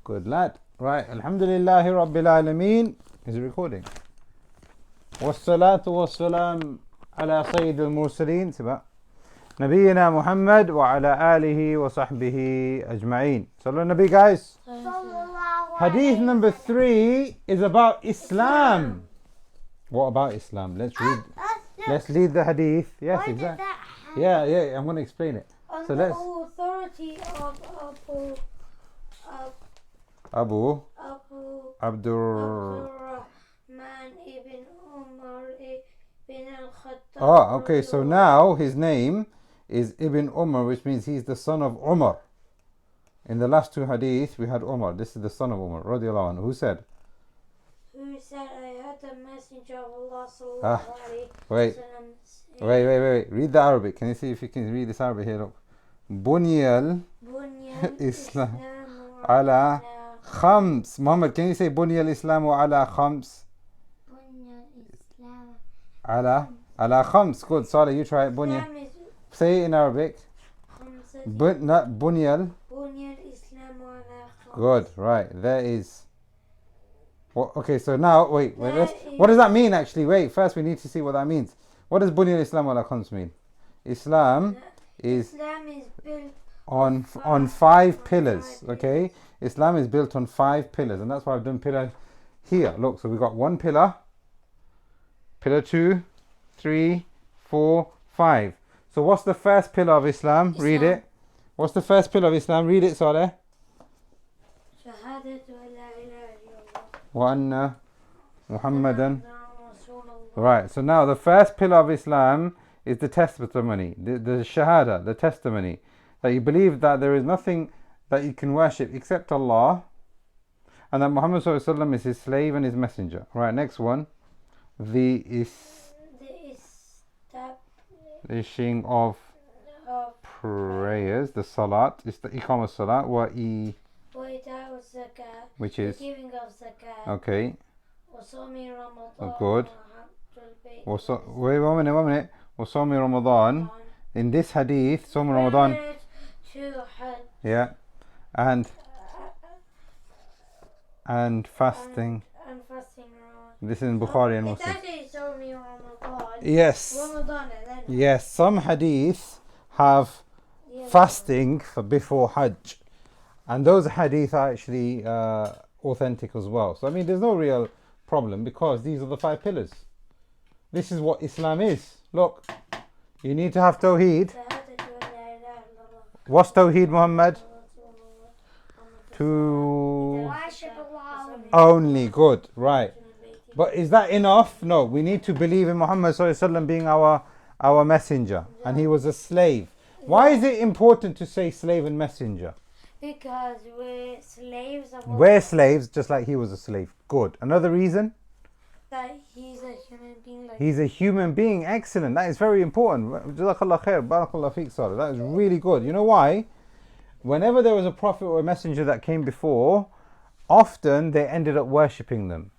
Good lad. Right. Alhamdulillahi Rabbil Alameen. Is it recording? Wassalatu wassalam ala Sayyid al-Mursaleen. Siba. Nabiyyina Muhammad wa ala alihi wa sahbihi ajma'een. Sallu Nabi, guys. Hadith number 3 is about Islam. What about Islam? Let's read. Let's read the hadith. Yes, exactly. Yeah, I'm going to explain it. On So the let's. authority of Abu Abdurrahman ibn Umar ibn al-Khattab. Oh, okay. So now his name is Ibn Umar, which means he's the son of Umar. In the last two hadith, we had Umar. This is the son of Umar, radiallahu anhu. Who said? Who said, I heard the messenger of Allah sallallahu alayhi Wait. Wait. Read the Arabic. Can you see if you can read this Arabic here? Look. Bunyal Islam ala khams. Muhammad, can you say Bunyal Islam ala khams? Ala khams. Good. Sorry, you try it. Bunyal. Say it in Arabic. Not Bunyal. Good. Right. There is. Well, okay. So now, wait. What does that mean? Actually, wait. First, we need to see what that means. What does Bunyal Islam ala khams mean? Islam is built on 5 pillars. Okay. Islam is built on 5 pillars, and that's why I've done pillar here. Look. So we've got 1 pillar. Pillar 2, 3, 4, 5. So what's the first pillar of Islam? Read it. What's the first pillar of Islam? Read it, Saleh. Wa anna Muhammadan. Right. So now the first pillar of Islam is the testimony, the shahada, the testimony that you believe that there is nothing that you can worship except Allah, and that Muhammad sallallahu alaihi wasallam is his slave and his messenger. Right. Next one. The establishing of prayers, the salat, is the iqam salat, which is the giving of zakat. Okay. Ramadan. Good. Wait 1 minute. Wasawmi Ramadan. In this hadith, Sawm Ramadan. Yeah. And fasting. This is in Bukhari and Muslim. Yes. Yes. Some hadith have fasting for before Hajj, and those hadith are actually authentic as well. So I mean, there's no real problem because these are the 5 pillars. This is what Islam is. Look, you need to have Tawheed. What's Tawheed, Muhammad? To only. Good. Right. But is that enough? No, we need to believe in Muhammad sallallahu alaihi wasallam being our messenger, and he was a slave. Why is it important to say slave and messenger? Because we're slaves. We're slaves, just like he was a slave. Good. Another reason? That he's a human being. He's a human being. Excellent. That is very important. Jazakallah khair. Barakallah feek, Salih. That is really good. You know why? Whenever there was a prophet or a messenger that came before, often they ended up worshipping them.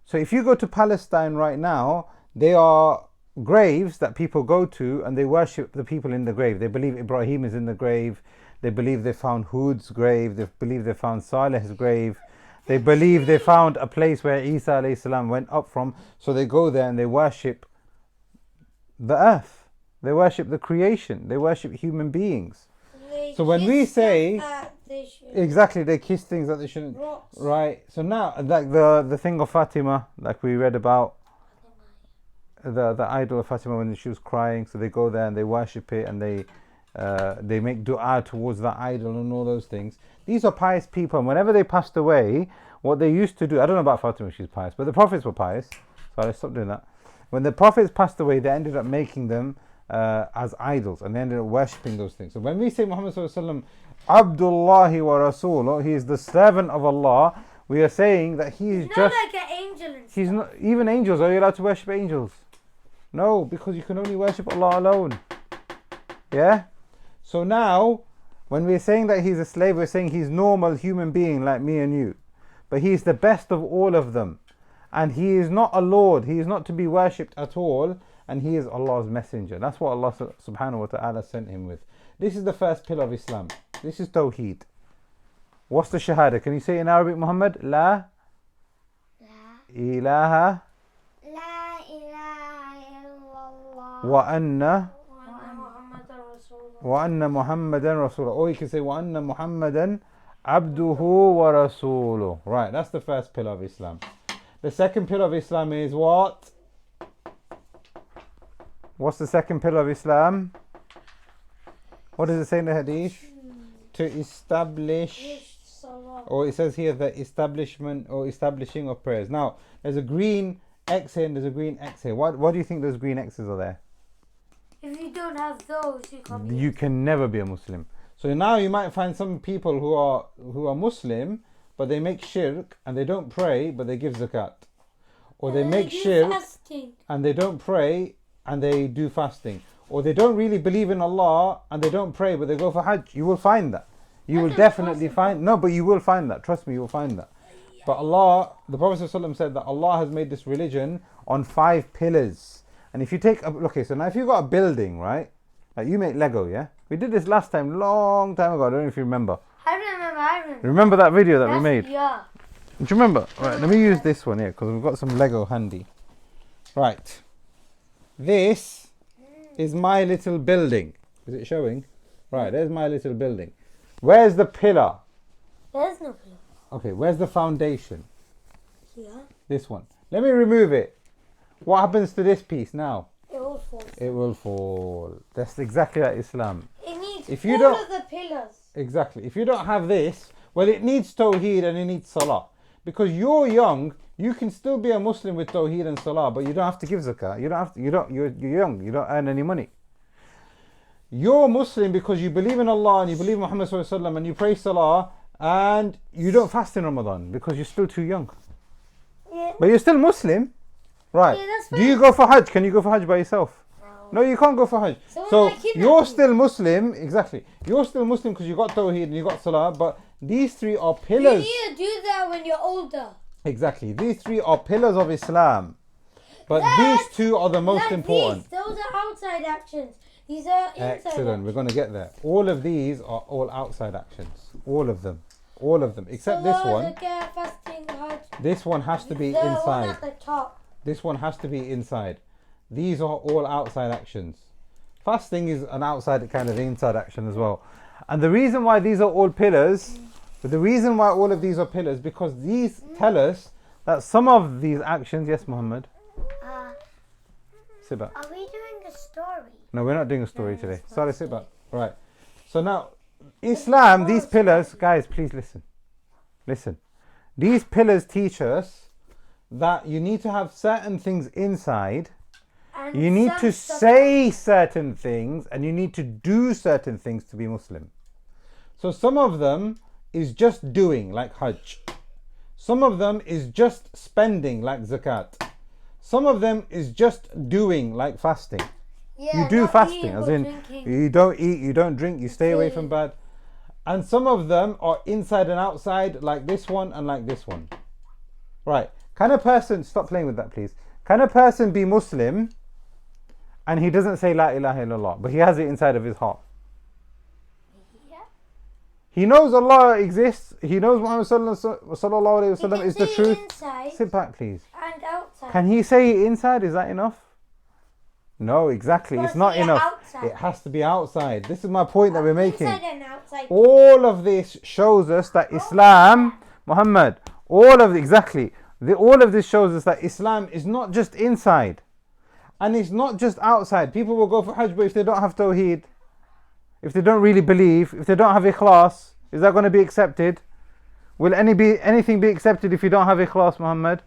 So if you go to Palestine right now, they are graves that people go to and they worship the people in the grave. They believe Ibrahim is in the grave. They believe they found Hud's grave. They believe they found Saleh's grave. They believe they found a place where Isa alayhi salam went up from. So they go there and they worship the earth. They worship the creation. They worship human beings. So when we say exactly, they kiss things that they shouldn't. Rocks. Right. So now, like the thing of Fatima, like we read about, the idol of Fatima when she was crying. So they go there and they worship it, and they make dua towards that idol and all those things. These are pious people, and whenever they passed away, what they used to do, I don't know about Fatima, she's pious, but the prophets were pious. So I stopped doing that. When the prophets passed away, they ended up making them as idols, and they ended up worshipping those things. So when we say Muhammad sallallahu alaihi wasallam, Abdullahi wa Rasuluh, he is the servant of Allah, we are saying that he is not like an angel. He's not even angels. Are you allowed to worship angels? No, because you can only worship Allah alone. Yeah. So now, when we're saying that he's a slave, we're saying he's normal human being like me and you, but he's the best of all of them, and he is not a lord. He is not to be worshipped at all, and he is Allah's messenger. That's what Allah subhanahu wa ta'ala sent him with. This is the first pillar of Islam. This is Tawheed. What's the shahada? Can you say it in Arabic, Muhammad? La ilaha La ilaha illallah. wa anna Wa anna Muhammadan Rasulullah. Muhammadan Rasulullah. Or you can say wa anna Muhammadan abduhu wa rasuluh. Right, that's the first pillar of Islam. The second pillar of Islam is what? What's the second pillar of Islam? What does it say in the hadith? To establish, Salah. or it says here the establishment or establishing of prayers. Now, there's a green X here and there's a green X here. What do you think those green X's are there? If you don't have those, you can't be. You can never be a Muslim. So now you might find some people who are Muslim, but they make shirk and they don't pray, but they give zakat. Or they make shirk fasting. and they don't pray and they do fasting. Or they don't really believe in Allah and they don't pray, but they go for Hajj. You will find that. You will definitely find. No, but you will find that. Trust me, you will find that. But Allah, the Prophet ﷺ said that Allah has made this religion on 5 pillars. And if you take, okay, so now if you've got a building, right? Like you make Lego, yeah? We did this last time, long time ago. I don't know if you remember. I remember. Remember that video that we made? Yeah. Do you remember? Right, let me use this one here because we've got some Lego handy. Right. This is my little building. Is it showing? Right, there's my little building. Where's the pillar? There's no pillar. Okay, where's the foundation? Here. This one. Let me remove it. What happens to this piece now? It will fall. It will fall. That's exactly like Islam. It needs If you all don't- of the pillars. Exactly. If you don't have this, well, it needs Tawheed and it needs Salah. Because you're young, you can still be a Muslim with Tawheed and Salah, but you don't have to give zakah. You're young, you don't earn any money. You're Muslim because you believe in Allah and you believe in Muhammad Sallallahu Alaihi Wasallam and you pray Salah and you don't fast in Ramadan because you're still too young. Yeah. But you're still Muslim. Right. Yeah, that's Do you go for Hajj? Can you go for Hajj by yourself? No, you can't go for Hajj. Someone So might kidnap you're you. still Muslim, exactly. You're still Muslim because you got Tawheed and you got Salah, but these 3 are You pillars. need to do that when you're older. Exactly. These 3 are pillars of Islam. But these 2 are the most Like important. These, those are outside actions. These are inside Excellent. actions. We're going to get there. All of these are all outside actions. All of them. All of them. Except this Salah, one. zakah, fasting, Hajj. This one has to be The one inside. at the top. This one has to be inside. These are all outside actions. Fasting is an outside kind of inside action as well. And the reason why these are all pillars, but the reason why all of these are pillars, because these tell us that some of these actions, yes, Muhammad, sit back. Are we doing a story? No, we're not doing a story today. Sorry, sit back. Right. So now, Islam, these pillars, guys, please listen. Listen. These pillars teach us that you need to have certain things inside. And You need some to stuff- say certain things and you need to do certain things to be Muslim. So some of them is just doing, like Hajj. Some of them is just spending, like zakat. Some of them is just doing, like fasting. Yeah, You do not fasting, eating as or in drinking. you don't eat, you don't drink, you stay away Food. from bad. And some of them are inside and outside, like this one and like this one. Right. Can a person, stop playing with that please. Can a person be Muslim and he doesn't say La ilaha illallah, but he has it inside of his heart? Yeah. He knows Allah exists, he knows Muhammad sallallahu alaihi You wasallam can is the say truth. inside Sit back please. and outside. Can he say it inside? Is that enough? No, exactly. Gotta It's not say it enough. outside. It has to be outside. This is my point that we're making. Inside and outside. All of this shows us that Islam, Muhammad, all of this shows us that Islam is not just inside and it's not just outside. People will go for Hajj, but if they don't have Tawheed, if they don't really believe, if they don't have Ikhlas, is that going to be accepted? Will anything be accepted if you don't have Ikhlas, Muhammad?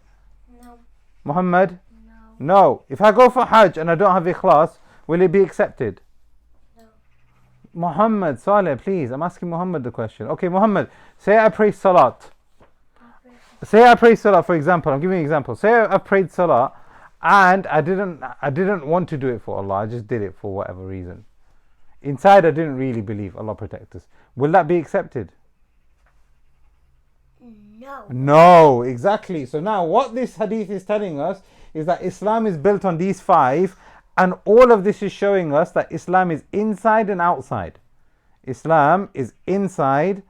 No. Muhammad? No. No. If I go for Hajj and I don't have Ikhlas, will it be accepted? No. Muhammad, Saleh, please. I'm asking Muhammad the question. Okay, Muhammad, say I pray Salat. Say I pray Salah, for example. I'm giving you an example. Say I prayed Salah and I didn't want to do it for Allah. I just did it for whatever reason. Inside I didn't really believe. Allah protect us. Will that be accepted? No. No, exactly. So now what this hadith is telling us is that Islam is built on these 5, and all of this is showing us that Islam is inside and outside. Islam is inside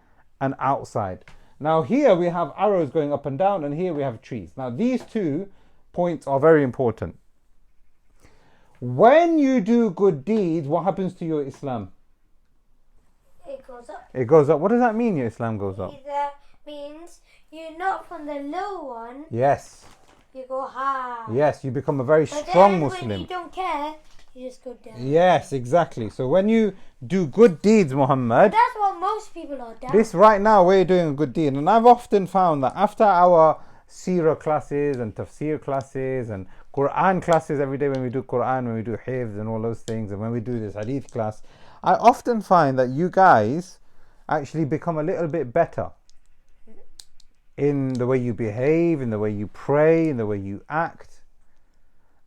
and outside. Now here we have arrows going up and down, and here we have trees. Now these 2 points are very important. When you do good deeds, what happens to your Islam? It goes up. It goes up. What does that mean, your Islam goes up? That means you're not from the low one. Yes. You go high. Yes, you become a very But strong then Muslim. when you don't care, you just go down. Yes, exactly. So when you do good deeds, Muhammad, That's what most people are down. this right now we're doing a good deed. And I've often found that after our seerah classes and tafsir classes and Quran classes every day, when we do Quran, when we do hifz and all those things, and when we do this hadith class, I often find that you guys actually become a little bit better in the way you behave, in the way you pray, in the way you act.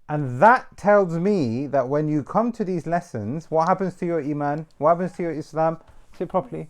And that tells me that when you come to these lessons, what happens to your iman? What happens to your Islam? Sit properly.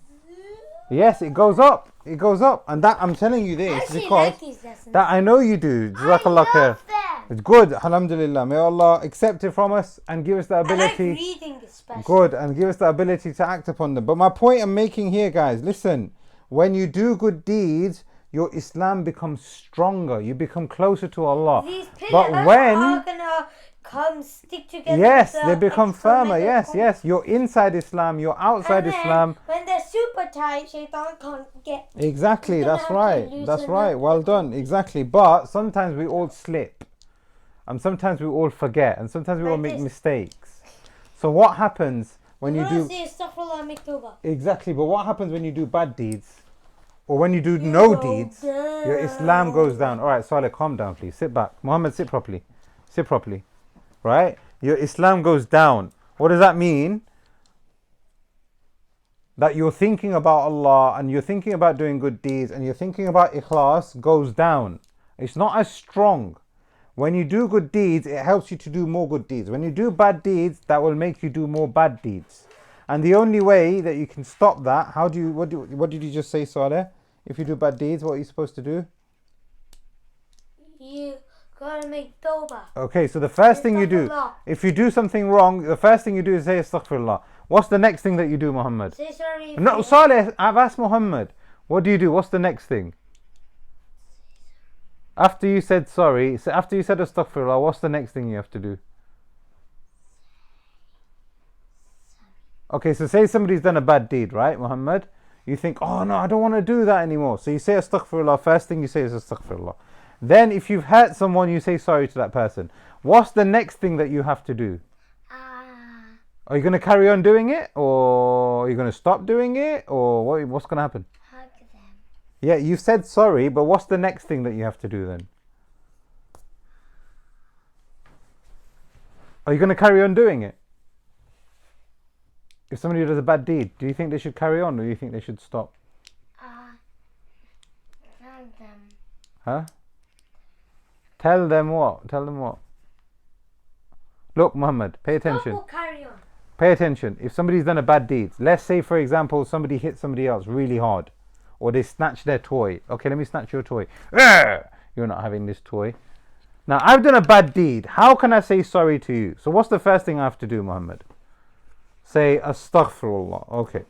Yes, it goes up. It goes up. And that I'm telling you I this actually because like these lessons. that I know you do. Jazakallah khair. them. It's good. Alhamdulillah. May Allah accept it from us and give us the I like ability. reading especially. Good, and give us the ability to act upon them. But my point I'm making here, guys, listen, when you do good deeds, your Islam becomes stronger. You become closer to Allah. These pillars But are when, gonna come stick together. yes, with they the become extra firmer. metal Yes, cord. yes. You're inside Islam, you're outside And then Islam. when they're super tight, Shaitan can't get. Exactly, You're gonna that's have to right. loosen That's up right. the Well cord. done. Exactly. But sometimes we all slip. And sometimes we all forget. And sometimes we Like all make this. mistakes. So what happens when you do... Say astaghfirullah, make tawbah. Exactly, but what happens when you do bad deeds? Or when you do no go deeds? Your Islam goes down. Alright, Saleh, calm down please. Sit back. Muhammad, sit properly. Sit properly. Right? Your Islam goes down. What does that mean? That you're thinking about Allah and you're thinking about doing good deeds and you're thinking about ikhlas goes down. It's not as strong. When you do good deeds, it helps you to do more good deeds. When you do bad deeds, that will make you do more bad deeds. And the only way that you can stop that, what did you just say, Saleh? If you do bad deeds, what are you supposed to do? You gotta make tawbah. Okay, so the first thing you do, Astaghfirullah. if you do something wrong, the first thing you do is say astaghfirullah. What's the next thing that you do, Muhammad? Say sorry. if No, you- Saleh, I've asked Muhammad. What do you do? What's the next thing? After you said sorry, so after you said astaghfirullah, what's the next thing you have to do? Okay, so say somebody's done a bad deed, right, Muhammad? You think, oh no, I don't want to do that anymore. So you say astaghfirullah, first thing you say is astaghfirullah. Then if you've hurt someone, you say sorry to that person. What's the next thing that you have to do? Are you going to carry on doing it? Or are you going to stop doing it? Or what's going to happen? Hug them. Yeah, you said sorry, but what's the next thing that you have to do then? Are you going to carry on doing it? If somebody does a bad deed, do you think they should carry on or do you think they should stop? Hug them. Huh? Tell them what? Tell them what? Look, Muhammad, pay attention. Don't go carry on. Pay attention. If somebody's done a bad deed, let's say, for example, somebody hit somebody else really hard, or they snatch their toy. Okay, let me snatch your toy. You're not having this toy. Now, I've done a bad deed. How can I say sorry to you? So what's the first thing I have to do, Muhammad? Say astaghfirullah. Okay.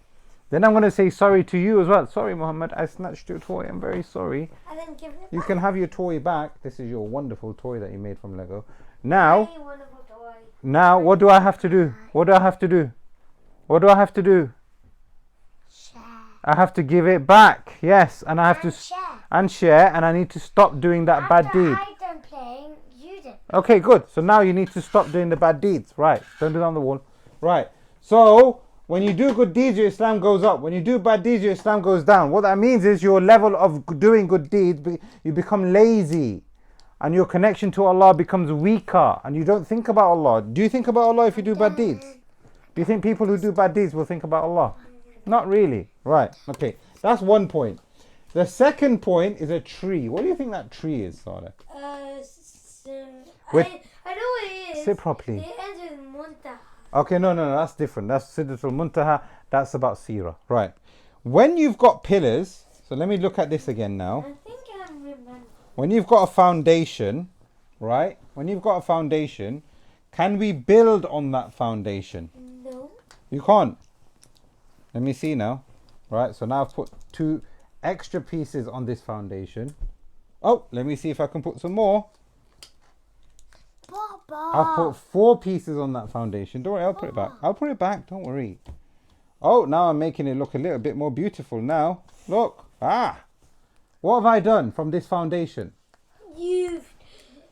Then I'm going to say sorry to you as well. Sorry, Muhammad, I snatched your toy. I'm very sorry. And then give it You back. can have your toy back. This is your wonderful toy that you made from Lego. Now, Hey, wonderful toy. now, what do I have to do? What do I have to do? What do I have to do? Share. I have to give it back. Yes, and I have to Share. and I need to stop doing that bad After deed. I done playing, you did. Okay, good. So now you need to stop doing the bad deeds. Right. Don't do it on the wall. Right. So when you do good deeds, your Islam goes up. When you do bad deeds, your Islam goes down. What that means is your level of doing good deeds, you become lazy. And your connection to Allah becomes weaker. And you don't think about Allah. Do you think about Allah if you do bad deeds? Do you think people who do bad deeds will think about Allah? Not really. Right. Okay. That's one point. The second point is a tree. What do you think that tree is, Saleh? Wait. I know what it is. Sit properly. It ends with munta. Okay, no, that's different. That's Sidratul Muntaha. That's about Seerah. Right. When you've got pillars, so let me look at this again now. I think I remember. When you've got a foundation, right? When you've got a foundation, can we build on that foundation? No. You can't. Let me see now. Right, so now I've put 2 extra pieces on this foundation. Oh, let me see if I can put some more. Papa. I've put 4 pieces on that foundation. Don't worry, I'll put it back. I'll put it back, don't worry. Oh, now I'm making it look a little bit more beautiful now. Look. What have I done from this foundation?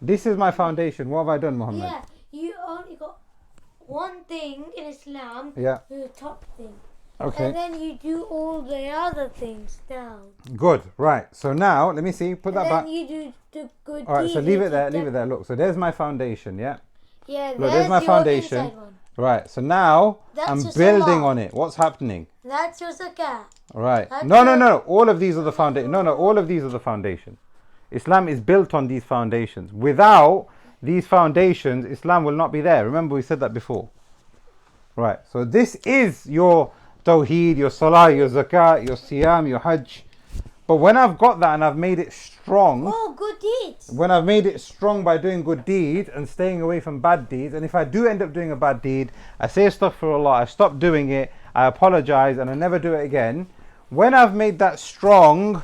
This is my foundation. What have I done, Muhammad? Yeah, you only got one thing in Islam. Yeah. The top thing. Okay. And then you do all the other things down. Good. Right. So now, let me see. Put that back. Then you do the good. All right. So leave it there. deeds. Leave it there. Look. So there's my foundation. Yeah. Yeah. Look, there's my your foundation. inside one. Right. So now That's I'm your building salah. on it. What's happening? That's your zakat. Right. That's No. All of these are the foundation. No. All of these are the foundation. Islam is built on these foundations. Without these foundations, Islam will not be there. Remember, we said that before. Right. So this is your Tawheed, your Salah, your Zakat, your Siyam, your Hajj. But when I've got that and I've made it strong, Oh, good deeds. when I've made it strong by doing good deeds and staying away from bad deeds, and if I do end up doing a bad deed, I say astaghfirullah, I stop doing it, I apologize, and I never do it again. When I've made that strong,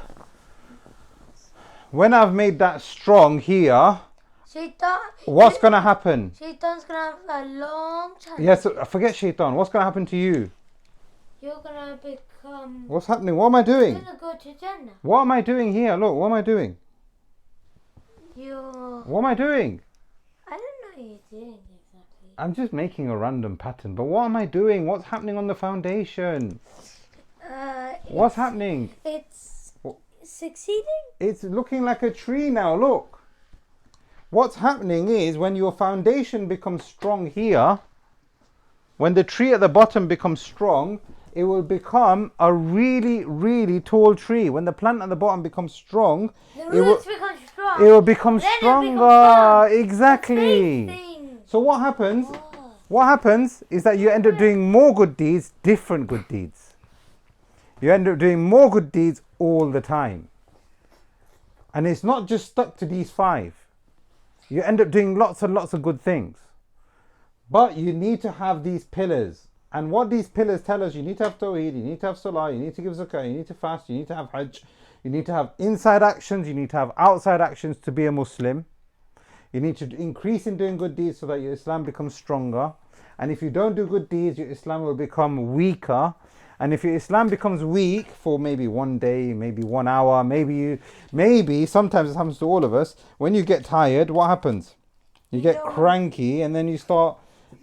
here, Shaitan. what's going to happen? Shaitan's gonna have a long time. Yes, forget shaitan. What's going to happen to you? You're gonna become. What's happening? What am I doing? You're gonna go to Jannah. What am I doing here? Look, what am I doing? You're. What am I doing? I don't know what you're doing exactly. I'm just making a random pattern, but what am I doing? What's happening on the foundation? What's happening? It's What? succeeding. It's looking like a tree now, look. What's happening is when your foundation becomes strong here, when the tree at the bottom becomes strong, it will become a really, really tall tree. When the plant at the bottom becomes strong, The it will, roots become strong. it will become Then it'll stronger. become firm. Exactly. Big thing. So what happens? Oh. What happens is that you end up doing more good deeds, different good deeds. You end up doing more good deeds all the time. And it's not just stuck to these 5. You end up doing lots and lots of good things. But you need to have these pillars. And what these pillars tell us, you need to have Tawheed, you need to have Salah, you need to give Zakah, you need to fast, you need to have Hajj, you need to have inside actions, you need to have outside actions to be a Muslim. You need to increase in doing good deeds so that your Islam becomes stronger. And if you don't do good deeds, your Islam will become weaker. And if your Islam becomes weak for maybe one day, maybe 1 hour, maybe sometimes it happens to all of us, when you get tired, what happens? You get cranky and then you start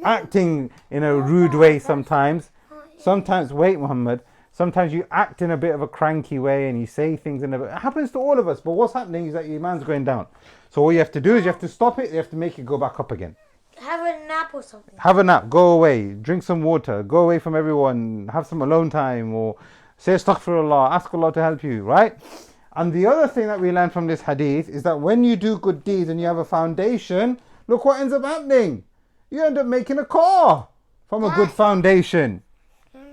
acting in a rude way sometimes. Sometimes, wait Muhammad, sometimes you act in a bit of a cranky way and you say things in a bit, it happens to all of us, but what's happening is that your iman's going down. So all you have to do is you have to stop it, you have to make it go back up again. Have a nap or something. Have a nap, go away, drink some water, go away from everyone, have some alone time, or say astaghfirullah, ask Allah to help you, right? And the other thing that we learn from this hadith is that when you do good deeds and you have a foundation, look what ends up happening. You end up making a car from a good foundation.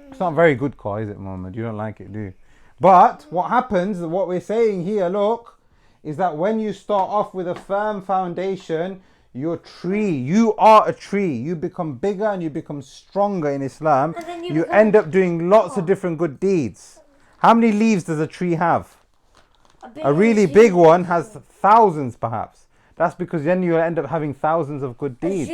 It's not a very good car, is it, Muhammad? You don't like it, do you? But what happens, what we're saying here, look, is that when you start off with a firm foundation, your tree, you are a tree. You become bigger and you become stronger in Islam. And then You end up doing lots of different good deeds. How many leaves does a tree have? A really big one has thousands perhaps. That's because then you'll end up having thousands of good deeds.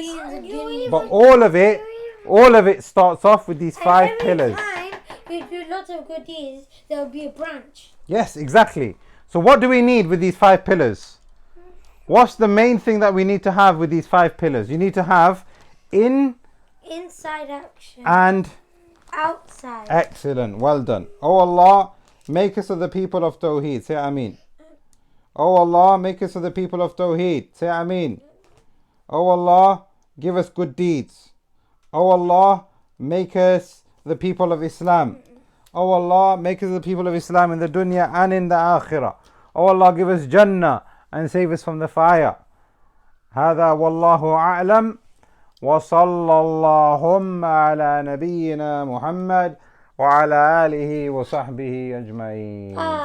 But all of it starts off with these 5 pillars. Every time you do lots of good deeds, there will be a branch. Yes, exactly. So what do we need with these 5 pillars? What's the main thing that we need to have with these 5 pillars? You need to have inside action and outside. Excellent, well done. Oh Allah, make us of the people of Tawheed. Say Ameen. Oh Allah, make us of the people of Tawheed. Say Ameen. Oh Allah, give us good deeds. Oh Allah, make us the people of Islam. Oh Allah, make us the people of Islam in the dunya and in the akhirah. Oh Allah, give us Jannah and save us from the fire. هذا والله أعلم وصلى اللهم على نبينا محمد وعلى آله وصحبه أجمعين.